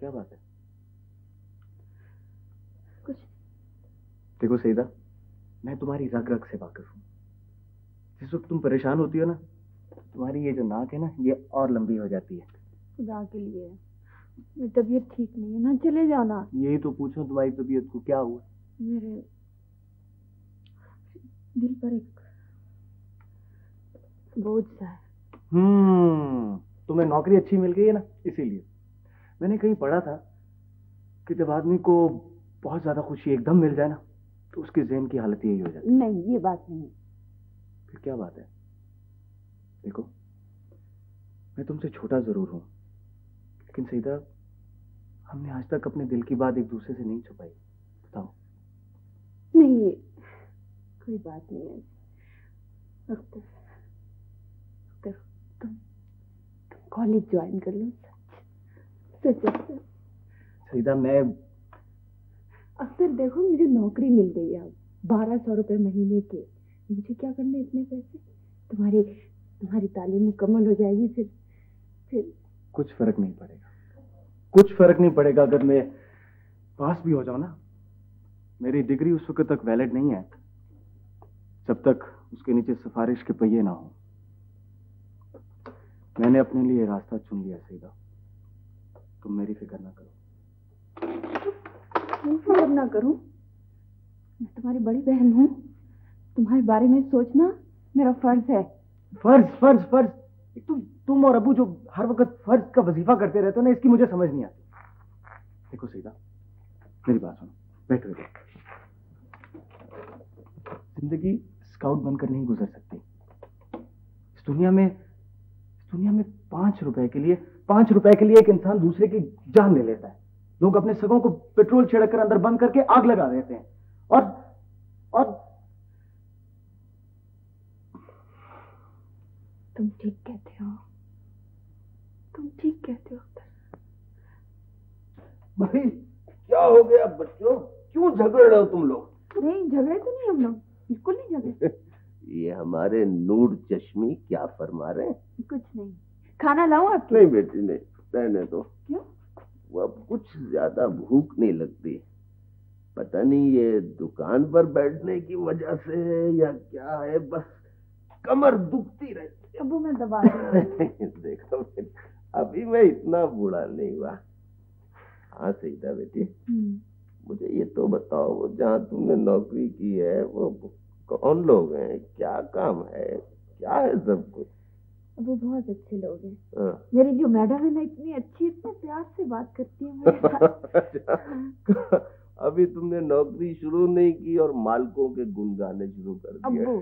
क्या बात है? कुछ। देखो सईदा, मैं तुम्हारी रग रग से वाकिफ हूँ। जिस वक्त तुम परेशान होती हो ना, तुम्हारी ये जो नाक है ना, ये और लंबी हो जाती है। खुदा के लिए, मेरी तबीयत ठीक नहीं है ना, चले जाओ ना। यही तो पूछूं तुम्हारी तबीयत को क्या हुआ? मेरे दिल पर एक बोझ सा है। तुम्हें नौकरी अच्छी मिल गई है ना, इसीलिए। मैंने कहीं पढ़ा था कि जब आदमी को बहुत ज्यादा खुशी एकदम मिल जाए ना, तो उसके ज़हन की हालत यही हो जाती है। नहीं, ये बात नहीं। फिर क्या बात है? देखो, मैं तुमसे छोटा जरूर हूं, लेकिन सईदा, हमने आज तक अपने दिल की बात एक दूसरे से नहीं छुपाई। बताओ। नहीं, कोई बात नहीं है। अख्तर, तुम कॉलेज ज्वाइन कर लो। सच अख्तर। सईदा, मैं अख्तर देखो, मुझे नौकरी मिल गई है अब 1200 रुपए महीने के। मुझे क्या करने इतने पैसे? तुम्हारी तालीम मुकम्मल हो जाएगी, फिर कुछ फर्क नहीं पड़ेगा। कुछ फर्क नहीं पड़ेगा अगर मैं पास भी हो जाऊं ना। मेरी डिग्री उस वक्त तक वैलिड नहीं है जब तक उसके नीचे सिफारिश के पहिए ना हो। मैंने अपने लिए रास्ता चुन लिया सईदा, तुम मेरी फिक्र ना करो। फिक्र ना करूं? मैं तुम्हारी बड़ी बहन हूं, तुम्हारे बारे में सोचना मेरा फर्ज है। फर्ज फर्ज फर्ज? तुम और अबू जो हर वक्त फर्ज का वजीफा करते रहते हो ना, इसकी मुझे समझ नहीं आती। देखो सीधा, मेरी बात सुनो, बैठो बैठो। जिंदगी स्काउट बनकर नहीं गुजर सकती। इस दुनिया में 5 रुपए के लिए एक इंसान दूसरे की जान ले लेता है। लोग अपने सगों को पेट्रोल छिड़क कर अंदर बंद करके आग लगा देते हैं। और तुम ठीक कहते हो, तुम ठीक कहते हो। भाई क्या हो गया बच्चों, क्यों झगड़ रहे हो तुम लोग? नहीं, झगड़े तो नहीं, हम लोग बिल्कुल नहीं झगड़े। ये हमारे नूर चश्मी क्या फरमा रहे हैं? कुछ नहीं। खाना लाऊं आपके? नहीं बेटी नहीं, रहने दो। क्यों? वो अब कुछ ज्यादा भूख नहीं लगती। पता नहीं ये दुकान पर बैठने की वजह से है या क्या है, बस कमर दुखती रहती है। अबू मैं दबा दूंगी। देखो अभी मैं इतना बूढ़ा नहीं हुआ। हाँ सईदा बेटी, मुझे ये तो बताओ, वो जहाँ तुमने नौकरी की है वो कौन लोग हैं, क्या काम है, क्या है सब कुछ? वो बहुत अच्छे लोग हैं। मेरी जो मैडम है ना, इतनी अच्छी, इतने प्यार से बात करती है मेरे साथ। अभी तुमने नौकरी शुरू नहीं की और मालकों के गुण गाने शुरू कर दिए। अब्बू